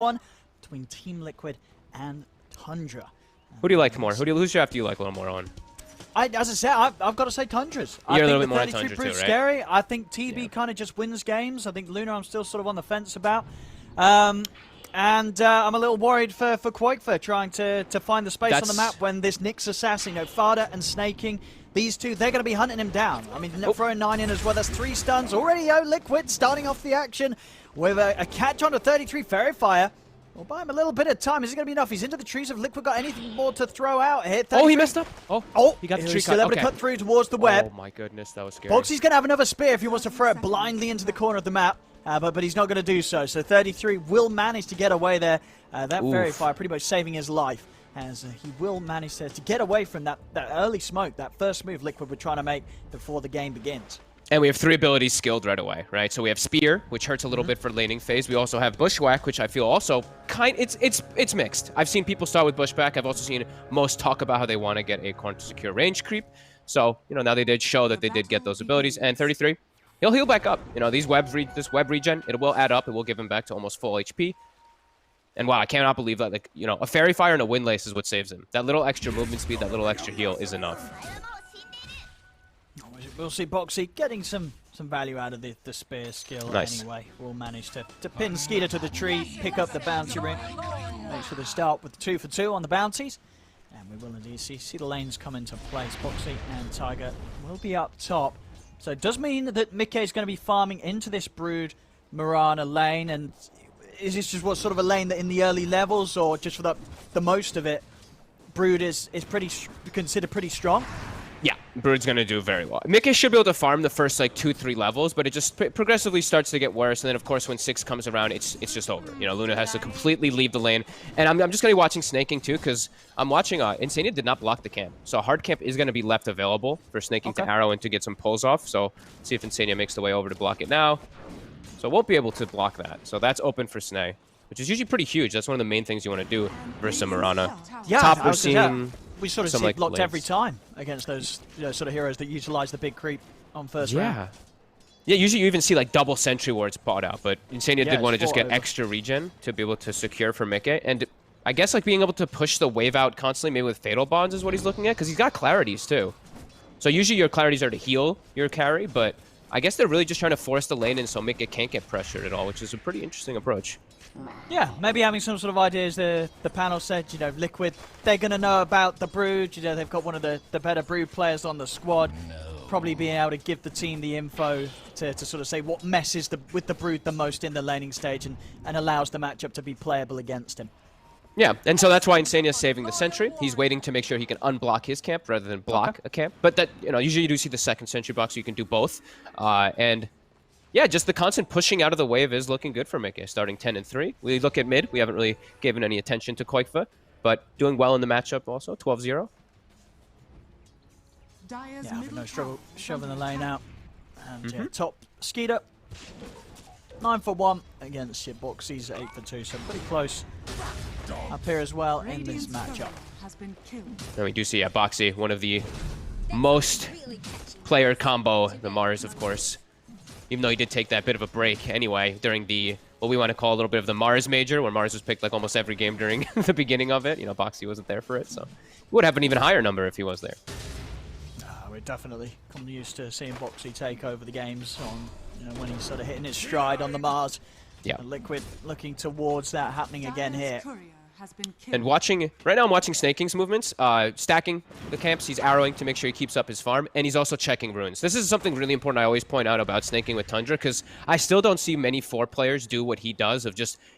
one between Team Liquid and Tundra. Who do you like more? Who's draft do you like a little more on? As I said, I've got to say Tundra's. You're I a little think bit more on the 33 Tundra proves too, right? scary. I think TB kind of just wins games. I think Luna I'm still sort of on the fence about. I'm a little worried for Quakefer trying to find the space on the map when this Nyx assassin, Fada and Snaking, these two, they're going to be hunting him down. I mean, throwing 9 in as well. That's 3 stuns already. Liquid starting off the action with a catch on to 33 Fairy Fire. We'll buy him a little bit of time. Is it going to be enough? He's into the trees. Have Liquid got anything more to throw out here? Oh, he messed up. Oh, he got the tree He's still able to cut through towards the web. Oh my goodness, that was scary. Bo3's going to have another spear if he wants to throw it blindly into the corner of the map. But he's not going to do so. So 33 will manage to get away there. That Fairy Fire pretty much saving his life. As he will manage to get away from that early smoke, that first move Liquid were trying to make before the game begins. And we have 3 abilities skilled right away, right? So we have Spear, which hurts a little bit for laning phase. We also have Bushwhack, which I feel also it's mixed. I've seen people start with Bushwhack. I've also seen most talk about how they want to get Acorn to secure range creep. So, now they did show that they did get those abilities. And 33, he'll heal back up. This web regen, it will add up. It will give him back to almost full HP. And wow, I cannot believe that, a Fairy Fire and a Windlace is what saves him. That little extra movement speed, that little extra heal is enough. We'll see Bo3 getting some value out of the spear skill anyway. We'll manage to pin Skeeter to the tree, pick up the bounty ring. Make sure they start with 2 for 2 on the bounties. And we will indeed see the lanes come into place. Bo3 and Tiger will be up top. So it does mean that Mickey is going to be farming into this Brood Mirana lane. And is this just what sort of a lane that in the early levels, or just for the most of it, Brood is considered pretty strong? Yeah, Brood's going to do very well. Mickey should be able to farm the first 2-3 levels, but it just progressively starts to get worse. And then, of course, when 6 comes around, it's just over. Luna has to completely leave the lane. And I'm just going to be watching Snaking, too, because I'm watching Insania did not block the camp. So a hard camp is going to be left available for Snaking to arrow and to get some pulls off. So see if Insania makes the way over to block it now. So won't be able to block that. So that's open for Snay, which is usually pretty huge. That's one of the main things you want to do versus Mirana. Yeah, top, we're seeing... We sort of see it blocked every time against those sort of heroes that utilize the big creep on first round. Yeah, usually you even see double sentry wards bought out, but Insania did want to just get extra regen to be able to secure for Mickey. And I guess being able to push the wave out constantly, maybe with Fatal Bonds is what he's looking at, because he's got clarities too. So usually your clarities are to heal your carry, but I guess they're really just trying to force the lane in so Mickey can't get pressured at all, which is a pretty interesting approach. Yeah, maybe having some sort of ideas. The panel said, Liquid, they're going to know about the Brood. They've got one of the better Brood players on the squad. Probably being able to give the team the info to sort of say what messes with the Brood the most in the laning stage and allows the matchup to be playable against him. Yeah, and so that's why Insania's saving the sentry. He's waiting to make sure he can unblock his camp rather than block a camp. But that, usually you do see the second sentry box, so you can do both. And yeah, just the constant pushing out of the wave is looking good for Mickey, starting 10-3. We look at mid. We haven't really given any attention to Quakefa, but doing well in the matchup also, 12-0. Yeah, having no struggle shoving the lane out. And top Skeeter, 9 for 1 against your Bo3's 8 for 2, so pretty close up here as well in this matchup. And we do see Bo3, one of the most player combo, the Mars, of course. Even though he did take that bit of a break anyway during the, what we want to call a little bit of the Mars major, where Mars was picked almost every game during the beginning of it. Bo3 wasn't there for it, so he would have an even higher number if he was there. We're definitely come used to seeing Bo3 take over the games on, when he's sort of hitting his stride on the Mars. Yeah. Liquid looking towards that happening again here. And right now I'm watching Snaking's movements, stacking the camps. He's arrowing to make sure he keeps up his farm, and he's also checking runes. This is something really important I always point out about Snaking with Tundra, because I still don't see many 4 players do what he does of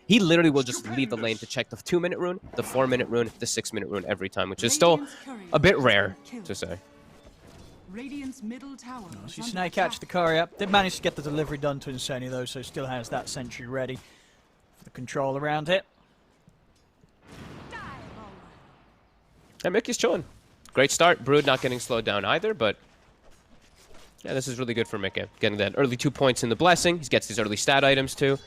he literally will just leave the lane to check the 2-minute rune, the 4-minute rune, the 6-minute rune every time, which is still a bit rare to say. See Snake catch the courier. Did manage to get the delivery done to Insania though, so still has that sentry ready for the control around it. And Mickey's chilling. Great start. Brood not getting slowed down either, but yeah, this is really good for Mickey. Getting that early 2 points in the Blessing. He gets these early stat items too.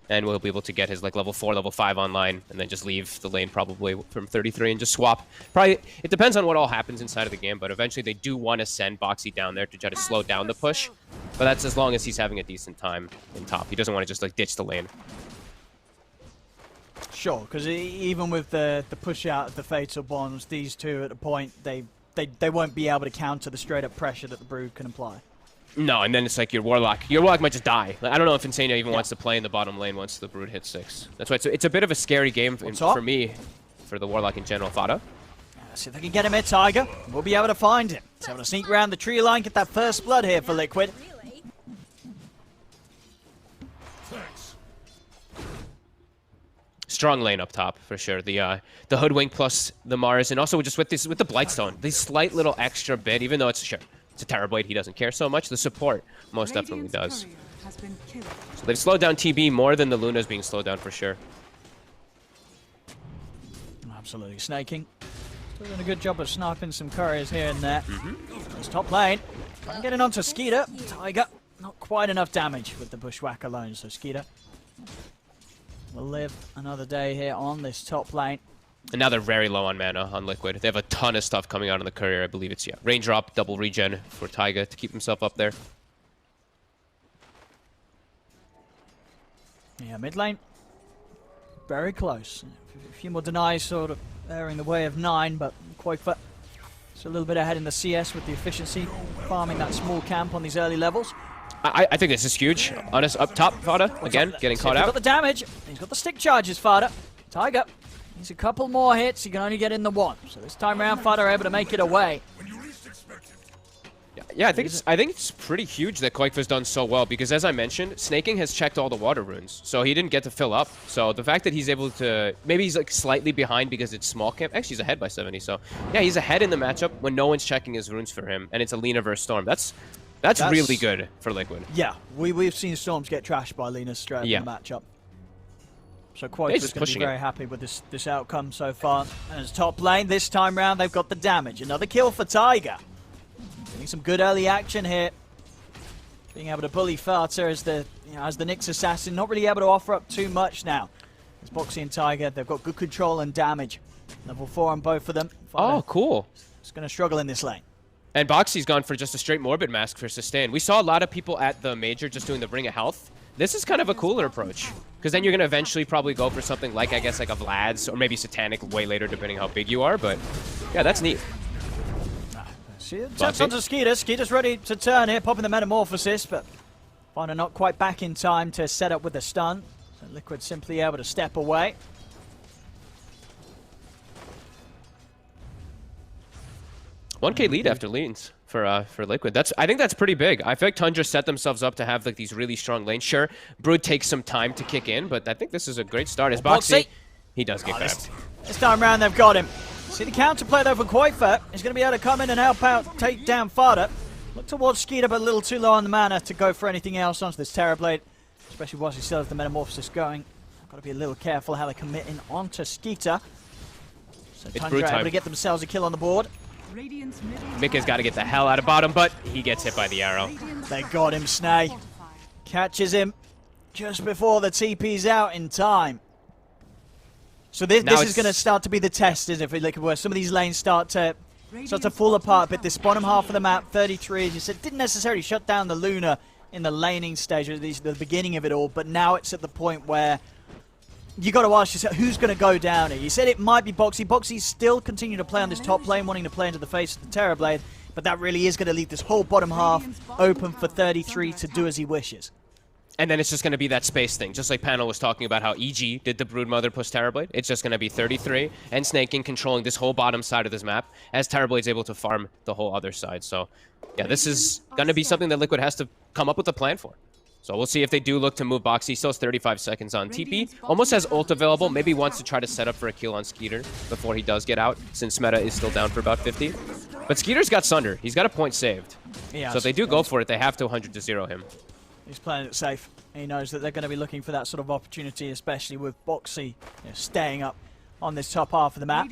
And we'll be able to get his level 4, level 5 online, and then just leave the lane probably from 33 and just swap. Probably, it depends on what all happens inside of the game, but eventually they do want to send Bo3 down there to try to slow down the push. But that's as long as he's having a decent time in top. He doesn't want to just ditch the lane. sure, because even with the push out of the Fatal Bonds, these two at a point, they won't be able to counter the straight-up pressure that the Brood can apply. No, and then it's like your Warlock. Your Warlock might just die. Like, I don't know if Insania even wants to play in the bottom lane once the Brood hits 6. That's why it's a bit of a scary game for me, for the Warlock in general. Fada. See if they can get him here, Tiger. We'll be able to find him. He's able to sneak around the tree line, get that first blood here for Liquid. Strong lane up top for sure. The Hoodwink plus the Mars, and also just with the Blightstone, this slight little extra bit, even though it's a Terrorblade, he doesn't care so much. The support most definitely does. So they've slowed down TB more than the Luna's being slowed down for sure. Absolutely snaking. Still doing a good job of sniping some couriers here and there. It's top lane. Getting onto Skeeter. Tiger, not quite enough damage with the Bushwhack alone, so Skeeter will live another day here on this top lane. And now they're very low on mana on Liquid. They have a ton of stuff coming out on the courier. I believe it's, Raindrop, double regen for Taiga to keep himself up there. Yeah, mid lane, very close. A few more denies sort of airing the way of 9, but Quakefoot is a little bit ahead in the CS with the efficiency, farming that small camp on these early levels. I think this is huge. Honest, up top, Fada, again, getting caught out. He's got the damage. He's got the stick charges, Fada. Tiger needs a couple more hits. He can only get in the 1. So this time around, Fada are able to make it away. Yeah, I think it's pretty huge that Quakefoot's done so well, because as I mentioned, Snaking has checked all the water runes, so he didn't get to fill up. So the fact that he's able to, maybe he's like slightly behind because it's small camp. Actually, he's ahead by 70. So yeah, he's ahead in the matchup when no one's checking his runes for him, and it's a Lina versus Storm. That's really good for Liquid. Yeah, we've seen Storms get trashed by Lina straight in the matchup. So Quakefoot's going to be very happy with this outcome so far. And as top lane, this time round, they've got the damage. Another kill for Tiger. Getting some good early action here. Being able to bully Farter as the Nyx assassin. Not really able to offer up too much now. As Bo3 and Tiger, they've got good control and damage. Level 4 on both of them. Oh, cool. It's going to struggle in this lane. And Bo3's gone for just a straight Morbid Mask for sustain. We saw a lot of people at the Major just doing the Ring of Health. This is kind of a cooler approach, because then you're going to eventually probably go for something like, I guess, like a Vlad's, or maybe Satanic way later, depending how big you are. But yeah, that's neat. Jumps onto Skeeter. Skeeter's ready to turn here, popping the Metamorphosis, but Fana not quite back in time to set up with the stun. So Liquid simply able to step away. $1K lead after leans for Liquid. I think that's pretty big. I feel like Tundra set themselves up to have like these really strong lanes. Sure, Brood takes some time to kick in, but I think this is a great start. As Bo3, he does get grabbed. This time around, they've got him. See the counterplay though for Quakefoot. He's going to be able to come in and help out, take down Fada. Look towards Skeeter, but a little too low on the mana to go for anything else onto this Terrorblade, especially whilst he still has the Metamorphosis going. Got to be a little careful how they commit in onto Skeeter. So Tundra able to get themselves a kill on the board. Mika's got to get the hell out of bottom, but he gets hit by the arrow. They got him, Snay. Catches him just before the TP's out in time. So this is going to start to be the test, isn't it? Like where some of these lanes start to fall apart. But this bottom half of the map, 33, as you said, didn't necessarily shut down the Luna in the laning stage, at least the beginning of it all. But now it's at the point where you got to ask yourself, who's going to go down here? You said it might be Bo3. Bo3's still continuing to play on this top lane, wanting to play into the face of the Terrorblade. But that really is going to leave this whole bottom half open for 33 to do as he wishes. And then it's just going to be that space thing. Just like Panel was talking about how EG did the Broodmother plus Terrorblade. It's just going to be 33 and Snaking controlling this whole bottom side of this map as Terrorblade's able to farm the whole other side. So, yeah, this is going to be something that Liquid has to come up with a plan for. So we'll see if they do look to move Bo3. He still has 35 seconds on TP. Almost has ult available. Maybe wants to try to set up for a kill on Skeeter before he does get out, since meta is still down for about 50. But Skeeter's got Sunder. He's got a point saved. So if they do go for it, they have to 100-0 him. He's playing it safe. He knows that they're going to be looking for that sort of opportunity, especially with Bo3 staying up on this top half of the map.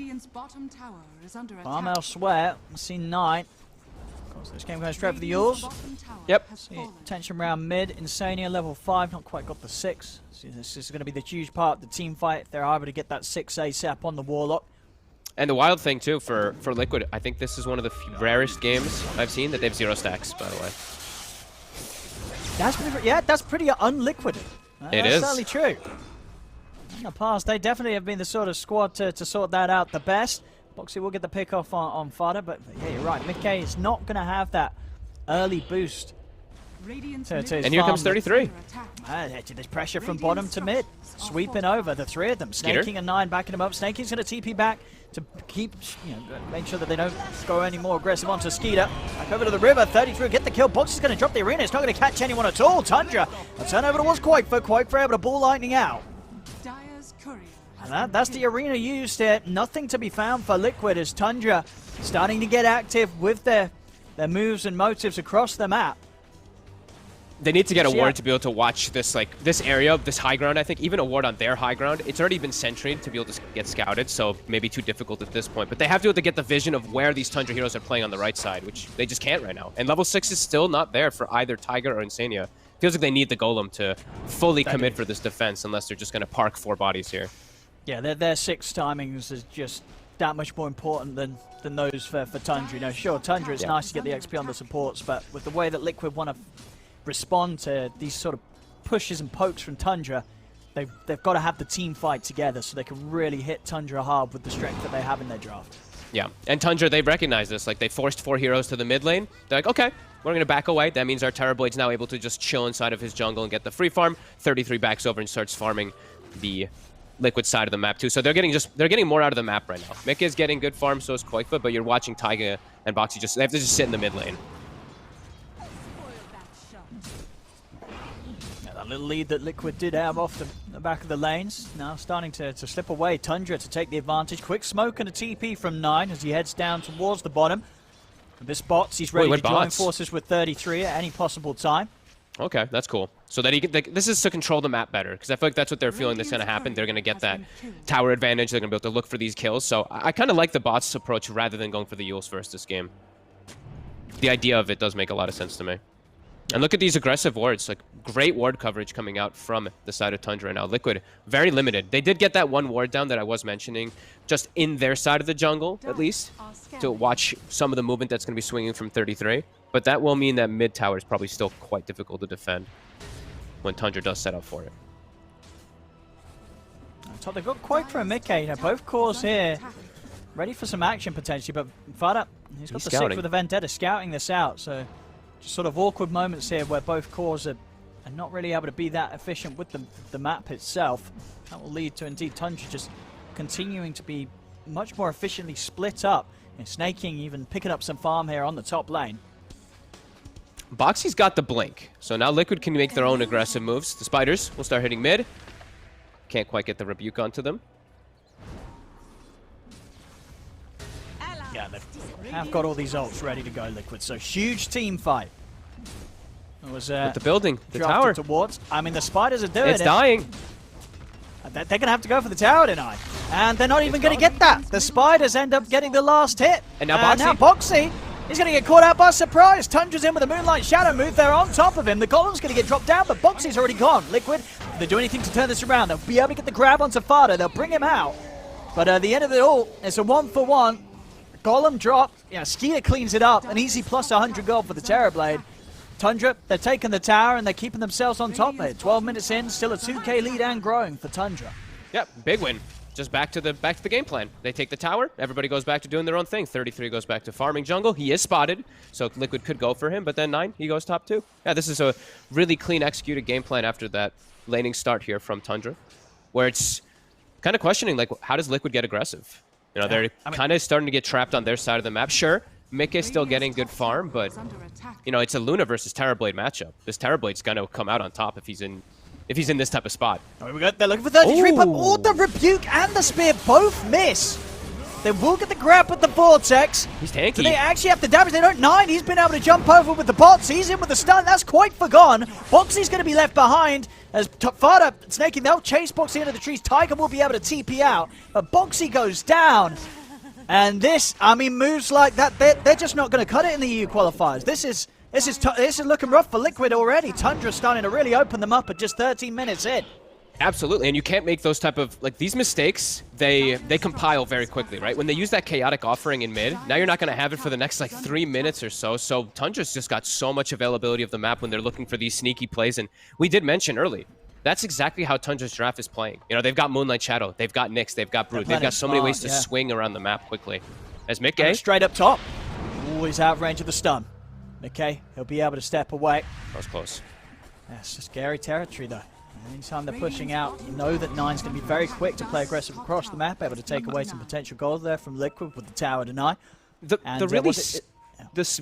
Farm elsewhere. C9. Of course, this game goes straight for the Yules. Yep. See, tension round mid. Insania level 5, not quite got the 6. See, this is going to be the huge part of the team fight if they're able to get that 6 ASAP on the Warlock. And the wild thing, too, for Liquid, I think this is one of the rarest games I've seen that they have 0 stacks, by the way. That's pretty unliquid. It is certainly true. In the past, they definitely have been the sort of squad to sort that out the best. Bo3 will get the pick off on Fada, but yeah, you're right. Mickey is not going to have that early boost. And here comes 33. There's pressure from bottom to mid. Sweeping over the three of them. Snaking and 9 backing him up. Snaking's going to TP back to keep, make sure that they don't go any more aggressive onto Skeeter. Back over to the river. 33 get the kill. Bo3 is going to drop the arena. It's not going to catch anyone at all. Tundra. A turn over towards Quakefoot. Quakefoot able to ball lightning out. And that's the arena used here. Nothing to be found for Liquid as Tundra starting to get active with their moves and motives across the map. They need to get a ward to be able to watch this, this area, this high ground, I think. Even a ward on their high ground. It's already been sentried to be able to get scouted, so maybe too difficult at this point. But they have to be able to get the vision of where these Tundra heroes are playing on the right side, which they just can't right now. And level 6 is still not there for either Tiger or Insania. Feels like they need the Golem to fully commit for this defense, unless they're just going to park 4 bodies here. Yeah, their 6 timings is just that much more important than those for Tundra. Sure, Tundra, it's nice to get the XP on the supports, but with the way that Liquid want to respond to these sort of pushes and pokes from Tundra, they've got to have the team fight together so they can really hit Tundra hard with the strength that they have in their draft. Yeah, and Tundra, they recognize this. They forced 4 heroes to the mid lane. They're like, okay, we're going to back away. That means our Terrorblade's now able to just chill inside of his jungle and get the free farm. 33 backs over and starts farming the Liquid side of the map too. So they're getting more out of the map right now. Mika is getting good farm, so is Quakefoot, but you're watching Taiga and Bo3 they have to just sit in the mid lane. That little lead that Liquid did have off the back of the lanes, now starting to slip away. Tundra to take the advantage. Quick smoke and a TP from 9 as he heads down towards the bottom. With this bots, he's ready to join forces with 33 at any possible time. Okay, that's cool. So that this is to control the map better, because I feel like that's what they're feeling that's going to happen. They're going to get that tower advantage. They're going to be able to look for these kills. So I kind of like the bots approach rather than going for the Yules first this game. The idea of it does make a lot of sense to me. And look at these aggressive wards. Great ward coverage coming out from the side of Tundra now. Liquid, very limited. They did get that one ward down that I was mentioning, just in their side of the jungle, at least, to watch some of the movement that's going to be swinging from 33. But that will mean that mid tower is probably still quite difficult to defend when Tundra does set up for it. So they've got quite for a mid-K. Both cores here ready for some action potentially, but Fada, he's got the scouting. 6 with a Vendetta scouting this out. So just sort of awkward moments here where both cores are not really able to be that efficient with the map itself. That will lead to indeed Tundra just continuing to be much more efficiently split up. Snaking even picking up some farm here on the top lane. Bo3's got the blink, so now Liquid can make their own aggressive moves. The spiders will start hitting mid. Can't quite get the rebuke onto them. Yeah, they have got all these ults ready to go, Liquid. So huge team fight. It was with the building, the tower. Towards. I mean, the spiders are doing it. It's dying. They're going to have to go for the tower tonight. And they're not even going to get that. The spiders end up getting the last hit. And now Bo3, he's going to get caught out by surprise. Tundra's in with a Moonlight Shadow move. They're on top of him. The Golem's going to get dropped down, but Bo3's already gone. Liquid, if they do anything to turn this around, they'll be able to get the grab onto Fada. They'll bring him out. But at the end of it all, it's a 1-for-1. Golem dropped. Skeeter cleans it up. An easy plus 100 gold for the Terrorblade. Tundra, they're taking the tower and they're keeping themselves on top there. 12 minutes in, still a 2k lead and growing for Tundra. Yep, big win. Just back to the game plan. They take the tower, everybody goes back to doing their own thing. 33 goes back to farming jungle. He is spotted, so Liquid could go for him, but then 9, he goes top 2. Yeah, this is a really clean executed game plan after that laning start here from Tundra, where it's kind of questioning, how does Liquid get aggressive? They're kind of starting to get trapped on their side of the map. Sure, Mickey's still getting good farm, but, it's a Luna versus Terrorblade matchup. This Terrorblade's going to come out on top if he's in this type of spot. Oh, they're looking for 33, but all the rebuke and the spear both miss. They will get the grab with the Vortex. He's tanky. So they actually have the damage. They don't 9. He's been able to jump over with the bots. He's in with the stun. That's quite forgone. Bo3's going to be left behind as Fada, Snaking, they'll chase Bo3 into the trees. Tiger will be able to TP out, but Bo3 goes down. And this, moves like that, they're just not going to cut it in the EU qualifiers. This is looking rough for Liquid already. Tundra's starting to really open them up at just 13 minutes in. Absolutely, and you can't make those type of, these mistakes, they compile very quickly, right? When they use that chaotic offering in mid, now you're not going to have it for the next, 3 minutes or so. So Tundra's just got so much availability of the map when they're looking for these sneaky plays. And we did mention early, That's exactly how Tundra's draft is playing. You know, they've got Moonlight Shadow, they've got Nyx, they've got Brood. They've got so many ways to swing around the map quickly. As Mickey. Straight up top. Always out of range of the stun. Mickey, he'll be able to step away. That was close. That's just scary territory, though. Anytime they're pushing out, you know that Nine's going to be very quick to play aggressive across the map, able to take away some potential gold there from Liquid with the tower deny. The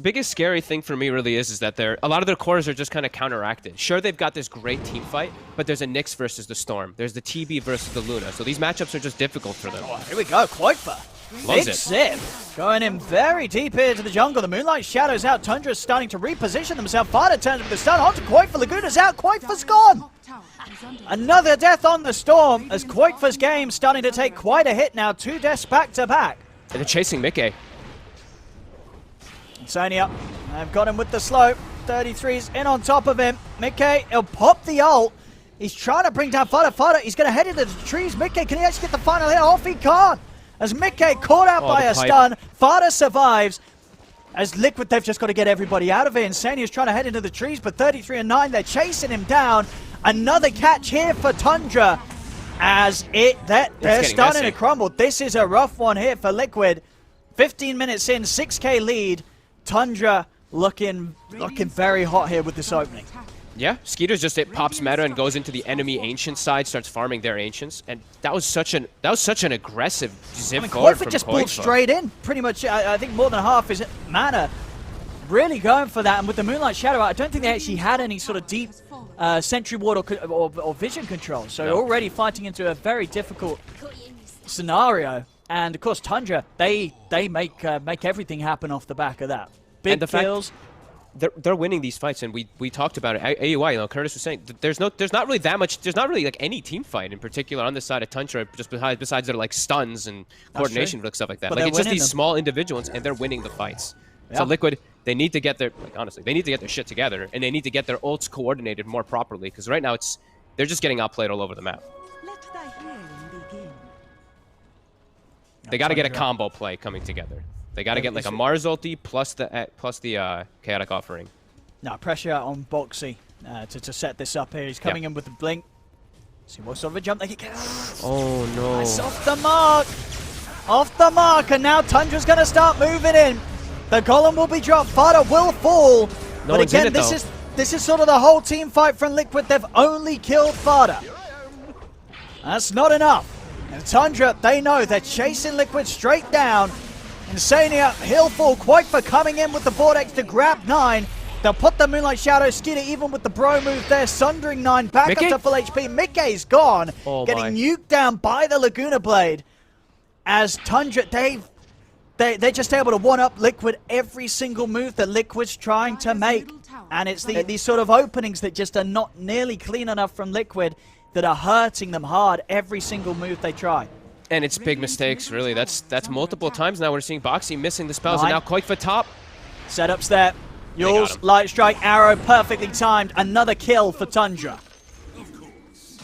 biggest scary thing for me really is that a lot of their cores are just kind of counteracted. Sure, they've got this great team fight, but there's a Nyx versus the Storm. There's the TB versus the Luna. So these matchups are just difficult for them. Oh, here we go, Quoifer. Big sip. Going in very deep here to the jungle. The Moonlight Shadow's out. Tundra's starting to reposition themselves. Fada turns with the stun. Onto Quoifer. Laguna's out. Quoifer's gone. Another death on the Storm as Quoifer's game starting to take quite a hit now. 2 deaths back to back. And they're chasing Mickey. Sonya, they've got him with the slow. 33's in on top of him. Mickey, he'll pop the ult. He's trying to bring down Fada. Fada, he's going to head into the trees. Mickey, can he actually get the final hit off? He can't. As Mickey caught out by a stun, Fada survives. As Liquid, they've just got to get everybody out of here. And Sanya's trying to head into the trees, but 33 and 9, they're chasing him down. Another catch here for Tundra. As they're starting to crumble. This is a rough one here for Liquid. 15 minutes in, 6k lead. Tundra looking very hot here with this opening. Yeah, Skeeter's just pops meta and goes into the enemy ancient side, starts farming their ancients, and that was such an aggressive zip forward from just pulled straight in, pretty much. I think more than half his mana. Really going for that, and with the Moonlight Shadow, I don't think they actually had any sort of deep sentry ward or vision control. So already fighting into a very difficult scenario, and of course Tundra, they make everything happen off the back of that. Big kills. They're winning these fights, and we talked about it. AUI, you know, Curtis was saying there's not really like any team fight in particular on this side of Tundra, just besides their like stuns and coordination stuff like that. But like it's just these small individuals, and they're winning the fights. Yeah. So Liquid, they need to get their they need to get their shit together, and they need to get their ults coordinated more properly, because right now they're just getting outplayed all over the map. They got to get a combo play coming together. They got to get like a Mars ulti plus the chaotic offering. No, pressure on Bo3 to set this up here. He's coming in with the blink. See what sort of a jump they can get. Oh no! Nice, off the mark, and now Tundra's going to start moving in. The golem will be dropped. Fada will fall. But again, this is sort of the whole team fight from Liquid. They've only killed Fada. That's not enough. And Tundra, they know they're chasing Liquid straight down. Insania, he'll fall. Quoifer coming in with the Vortex to grab 9. They'll put the Moonlight Shadow Skeeter even with the bro move there. Sundering 9 back up to full HP. Mickey's gone. Getting nuked down by the Laguna Blade. As Tundra, they're just able to one-up Liquid every single move that Liquid's trying to make. And it's these sort of openings that just are not nearly clean enough from Liquid that are hurting them hard every single move they try. And it's big mistakes, really. That's multiple times now we're seeing Bo3 missing the spells, and now Quoifer top. Setups there. Yule's Light Strike arrow perfectly timed. Another kill for Tundra.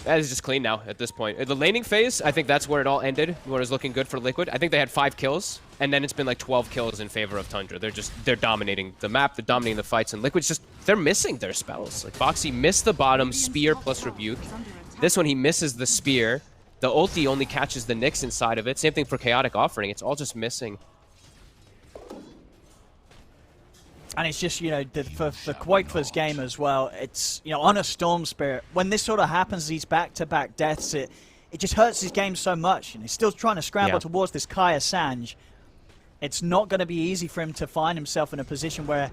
That is just clean now at this point. The laning phase, I think that's where it all ended, where it was looking good for Liquid. I think they had 5 kills, and then it's been like 12 kills in favor of Tundra. They're dominating the map, they're dominating the fights, and Liquid's they're missing their spells. Like Bo3 missed the bottom spear plus rebuke. This one he misses the spear. The ulti only catches the Nyx inside of it. Same thing for chaotic offering. It's all just missing. And it's just, you know, for Quoifer's game as well, it's, you know, on a Storm Spirit, when this sort of happens, these back-to-back deaths, it just hurts his game so much. And he's still trying to scramble towards this Kaya Sanj. It's not going to be easy for him to find himself in a position where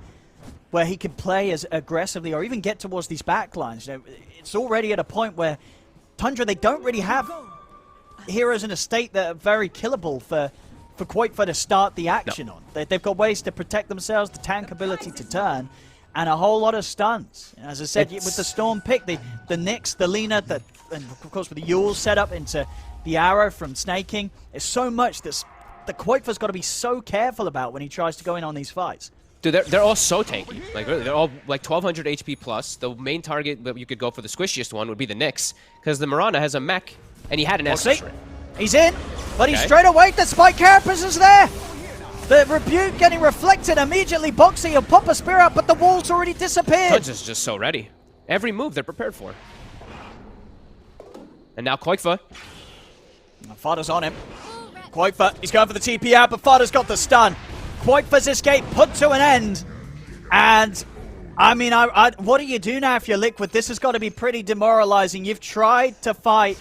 he can play as aggressively or even get towards these backlines. You know, it's already at a point where Tundra, they don't really have heroes in a state that are very killable for Quoifer to start the action on. They've got ways to protect themselves, the tank ability to turn, and a whole lot of stuns. As I said, with the Storm pick, the Nyx, the Lina, and of course with the Yule set up into the arrow from snaking, there's so much that Quoifer's got to be so careful about when he tries to go in on these fights. Dude, they're all so tanky. Like, really, they're all like 1200 HP plus. The main target that you could go for the squishiest one would be the Nyx, because the Mirana has a mech, and he had an Essence Ring. He's in, but he's straight away. The Spike Carapace is there. The rebuke getting reflected immediately. Bo3 will pop a spear out, but the wall's already disappeared. Tundra's just so ready. Every move they're prepared for. And now Koikfa. Fada's on him. Koikfa, he's going for the TP out, but Fada's got the stun. Koikfa's escape put to an end. And, I mean, what do you do now if you're Liquid? This has got to be pretty demoralizing. You've tried to fight,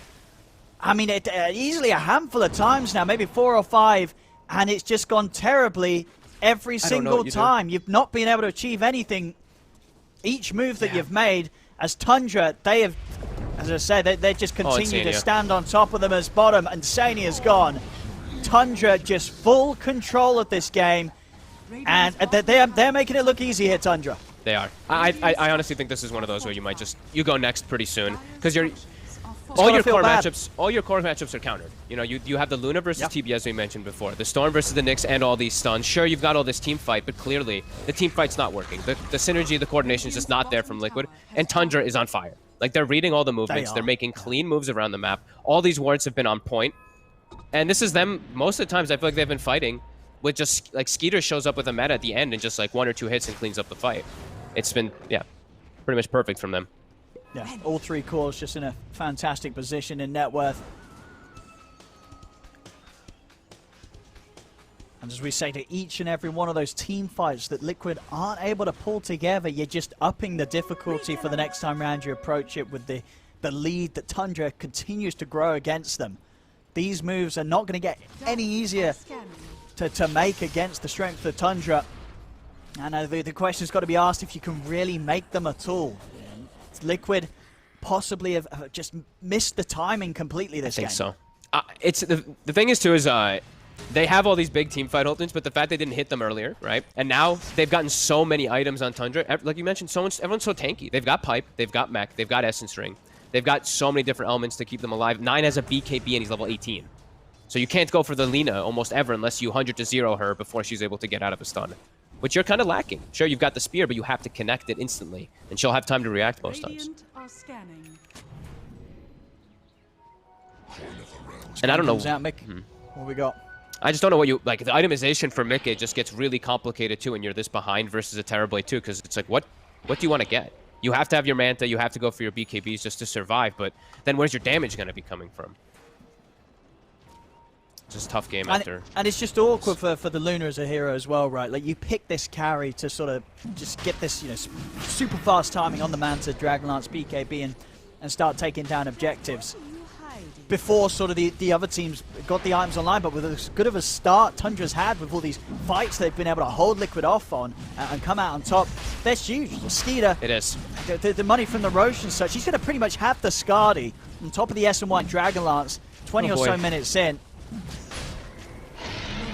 I mean, easily a handful of times now, maybe 4 or 5, and it's just gone terribly every single time. You've not been able to achieve anything. Each move that you've made, as Tundra, they have, as I said, they just continue to stand on top of them as bottom, and Sania's gone. Tundra just full control of this game, and they're making it look easy here, Tundra. They are. I honestly think this is one of those where you might just go next pretty soon, because all your core matchups are countered. You know, you have the Luna versus TB, as we mentioned before, the Storm versus the Nyx, and all these stuns. Sure, you've got all this team fight, but clearly the team fight's not working. The synergy, the coordination is just not there from Liquid, and Tundra is on fire. Like, they're reading all the movements, they're making clean moves around the map. All these wards have been on point, and this is them. Most of the times, I feel like they've been fighting with just like Skeeter shows up with a meta at the end and just like 1 or 2 hits and cleans up the fight. It's been pretty much perfect from them. Yeah, all 3 cores just in a fantastic position in net worth. And as we say, to each and every one of those team fights that Liquid aren't able to pull together, you're just upping the difficulty for the next time round you approach it with the lead that Tundra continues to grow against them. These moves are not going to get any easier to make against the strength of Tundra. And the question's got to be asked if you can really make them at all. Liquid possibly have just missed the timing completely this game. I think so. It's the thing is too is they have all these big team fight holdings, but the fact they didn't hit them earlier, right? And now they've gotten so many items on Tundra. Like you mentioned, everyone's so tanky. They've got Pipe, they've got Mech, they've got Essence Ring. They've got so many different elements to keep them alive. 9 has a BKB and he's level 18. So you can't go for the Lina almost ever unless you 100-0 her before she's able to get out of a stun, which you're kind of lacking. Sure, you've got the spear, but you have to connect it instantly, and she'll have time to react most times. And I don't know. What we got? I just don't know what you like. The itemization for Mickey just gets really complicated too when you're this behind versus a Terrorblade too, because it's like, what do you want to get? You have to have your Manta, you have to go for your BKBs just to survive, but then where's your damage going to be coming from? Just tough game after. And it's just awkward for the Luna as a hero as well, right? Like, you pick this carry to sort of just get this, you know, super fast timing on the Manta, Dragonlance, BKB, and start taking down objectives before sort of the other teams got the items online. But with as good of a start Tundra's had with all these fights they've been able to hold Liquid off on and come out on top, that's huge. Skeeter, it is. The money from the Roche and such, he's going to pretty much have the Skadi on top of the S&1 Dragonlance 20 or so minutes in.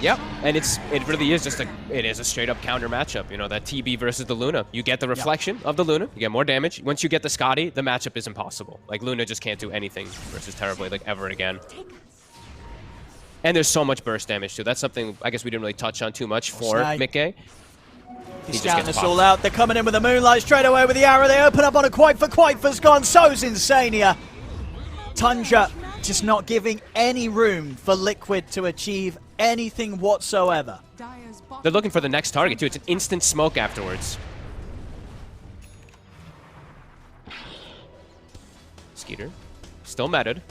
Yep, and it really is just it is a straight up counter matchup. You know, that TB versus the Luna. You get the reflection of the Luna, you get more damage. Once you get the Skadi, the matchup is impossible. Like, Luna just can't do anything versus Terrorblade like ever again. And there's so much burst damage too. That's something I guess we didn't really touch on too much for Mickey. He's scouting us all out. They're coming in with the Moonlight straight away with the arrow. They open up on a Koikfa. Koikfa's gone. So's Insania. Tundra just not giving any room for Liquid to achieve anything whatsoever. They're looking for the next target too. It's an instant smoke afterwards. Skeeter still matted.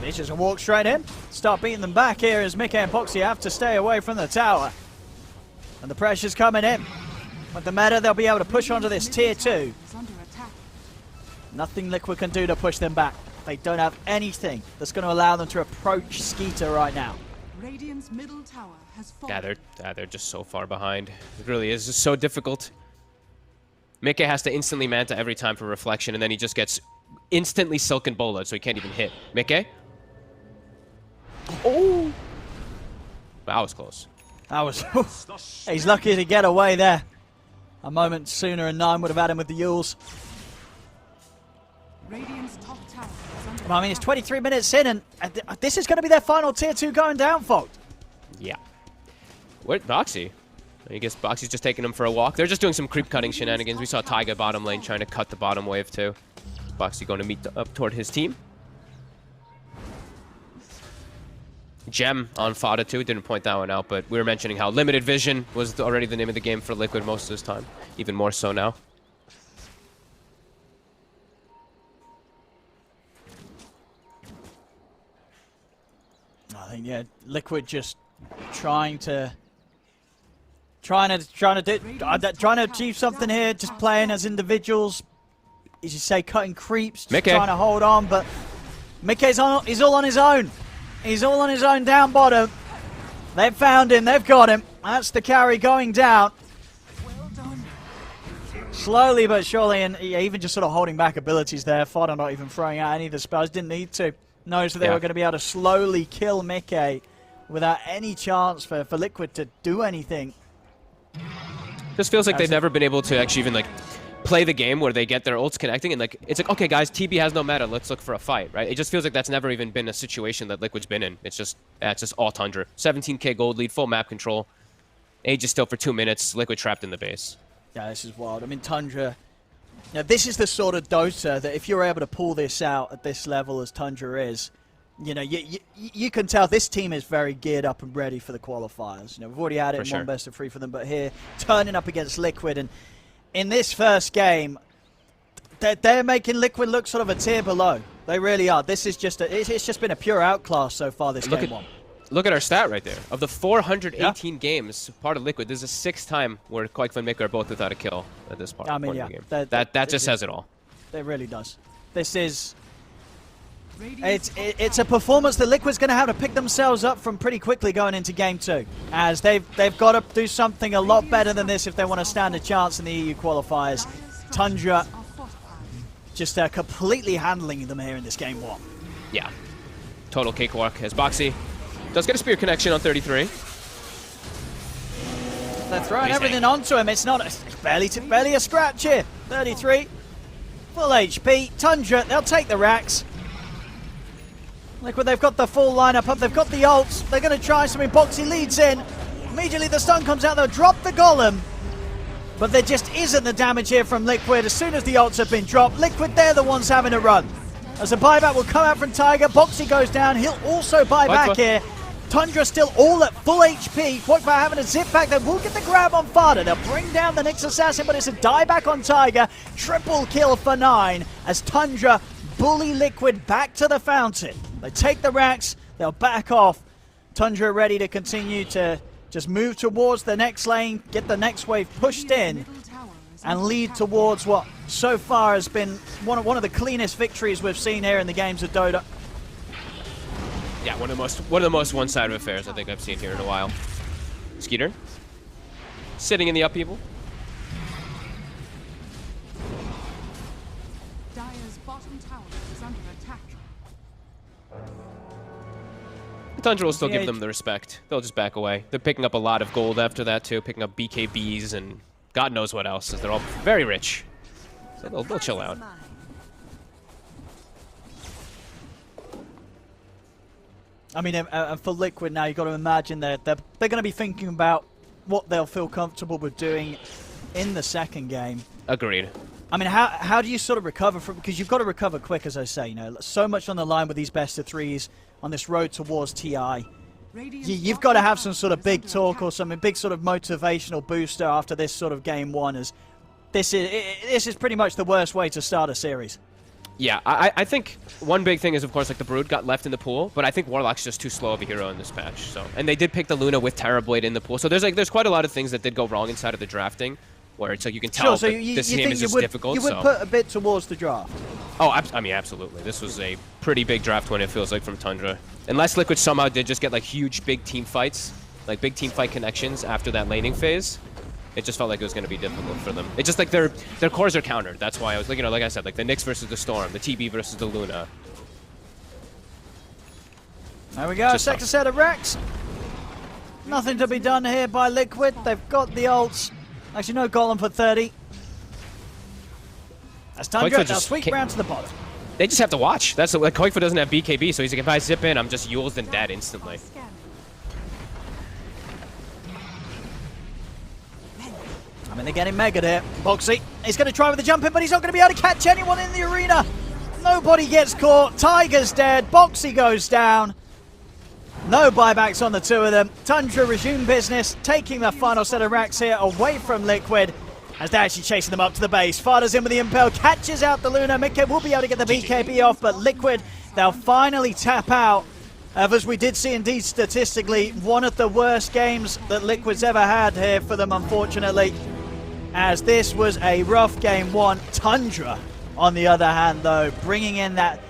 They just walk straight in, start beating them back here as Mickey and Poxy have to stay away from the tower. And the pressure's coming in. With the meta, they'll be able to push onto this tier 2. Nothing Liquid can do to push them back. They don't have anything that's going to allow them to approach Skeeter right now. Radiant's middle tower has fallen. They're just so far behind. It really is just so difficult. Mickey has to instantly Manta every time for reflection, and then he just gets instantly Silken Bola, so he can't even hit. Mickey? Oh! That was close. That was... He's lucky to get away there. A moment sooner and 9 would have had him with the Yules. Radiant's top tower is under I mean, it's 23 minutes in, and this is going to be their final tier 2 going down, Fold. Yeah. What? Boxy? I guess Boxy's just taking them for a walk. They're just doing some creep cutting shenanigans. We saw Taiga bottom lane trying to cut the bottom wave too. Boxy going to meet up toward his team. Gem on Fada too. Didn't point that one out, but we were mentioning how limited vision was already the name of the game for Liquid most of this time. Even more so now. I think, yeah, Liquid just trying to achieve something here, just playing as individuals. As you say, cutting creeps, just trying to hold on, but Mickey's he's all on his own. He's all on his own down bottom. They've found him, they've got him. That's the carry going down. Well done. Slowly but surely, and even just sort of holding back abilities there. Fodder not even throwing out any of the spells, didn't need to. Knows that they were going to be able to slowly kill Mickey without any chance for Liquid to do anything. Just feels like they've never been able to actually even like play the game where they get their ults connecting and like it's like, okay guys, TB has no meta, let's look for a fight, right? It just feels like that's never even been a situation that Liquid's been in. It's just all Tundra. 17k gold lead, full map control. Age is still for 2 minutes. Liquid trapped in the base. Yeah, this is wild. I mean, Tundra. Now, this is the sort of Dota that if you're able to pull this out at this level as Tundra is, you know, you can tell this team is very geared up and ready for the qualifiers. You know, we've already had it in one best of 3 for them, but here turning up against Liquid, and in this first game, they're making Liquid look sort of a tier below. They really are. This is just it's just been a pure outclass so far this game one. Look at our stat right there. Of the 418 games part of Liquid, this is the 6th time where Quake and Mika are both without a kill at this part, of the game. That just says it all. It really does. This is... It's a performance that Liquid's going to have to pick themselves up from pretty quickly going into Game 2. As they've got to do something a lot better than this if they want to stand a chance in the EU qualifiers. Tundra just completely handling them here in this Game 1. Yeah. Total cakewalk as Bo3 does get a spear connection on 33. They're throwing everything onto him. It's not barely a scratch here. 33. Full HP. Tundra, they'll take the racks. Liquid, they've got the full lineup up. They've got the ults. They're going to try something. Bo3 leads in. Immediately the stun comes out. They'll drop the golem. But there just isn't the damage here from Liquid. As soon as the ults have been dropped, Liquid, they're the ones having a run. As a buyback will come out from Tiger. Bo3 goes down. He'll also buy back here. Tundra still all at full HP. Quagmire having a zip back. They will get the grab on Fada. They'll bring down the Nyx Assassin, but it's a dieback on Tiger. Triple kill for 9 as Tundra bully Liquid back to the fountain. They take the racks. They'll back off. Tundra ready to continue to just move towards the next lane, get the next wave pushed in, and lead towards what so far has been one of the cleanest victories we've seen here in the games of Dota. Yeah, one of the most one-sided affairs I think I've seen here in a while. Skeeter sitting in the upheaval. Dire's bottom tower is under attack. Tundra will still give them the respect. They'll just back away. They're picking up a lot of gold after that too, picking up BKBs and God knows what else, as they're all very rich. So they'll chill out. I mean, and for Liquid now, you've got to imagine they're going to be thinking about what they'll feel comfortable with doing in the second game. Agreed. I mean, how do you sort of recover from, because you've got to recover quick, as I say, you know, so much on the line with these best of 3s on this road towards TI. You've got to have some sort of big talk or something, big sort of motivational booster after this sort of game 1, as this is pretty much the worst way to start a series. Yeah, I think one big thing is, of course, like the Brood got left in the pool, but I think Warlock's just too slow of a hero in this patch. So, and they did pick the Luna with Terrorblade in the pool, so there's quite a lot of things that did go wrong inside of the drafting, where it's like you can tell so that this game is just difficult. You would put a bit towards the draft. Oh, I mean, absolutely. This was a pretty big draft win, it feels like, from Tundra. Unless Liquid somehow did just get like huge big team fights, like big team fight connections after that laning phase. It just felt like it was going to be difficult for them. It's just like their cores are countered. That's why I was like, you know, like I said, like the Nyx versus the Storm, the TB versus the Luna. There we go, second set of Rex. Nothing to be done here by Liquid. They've got the ults. Actually, no Golem for 30. That's Tundra. Now sweep round to the bottom. They just have to watch. That's like Koikfa doesn't have BKB, so he's like, if I zip in, I'm just Yuled and dead instantly. I mean, they're getting mega there. Bo3, he's going to try with the jump in, but he's not going to be able to catch anyone in the arena. Nobody gets caught. Tiger's dead. Bo3 goes down. No buybacks on the two of them. Tundra resume business, taking the final set of racks here away from Liquid, as they're actually chasing them up to the base. Fada's in with the Impel, catches out the Luna. Mikke will be able to get the BKB off, but Liquid, they'll finally tap out As we did see indeed statistically, one of the worst games that Liquid's ever had here for them, unfortunately, as this was a rough game one. Tundra, on the other hand, though, bringing in that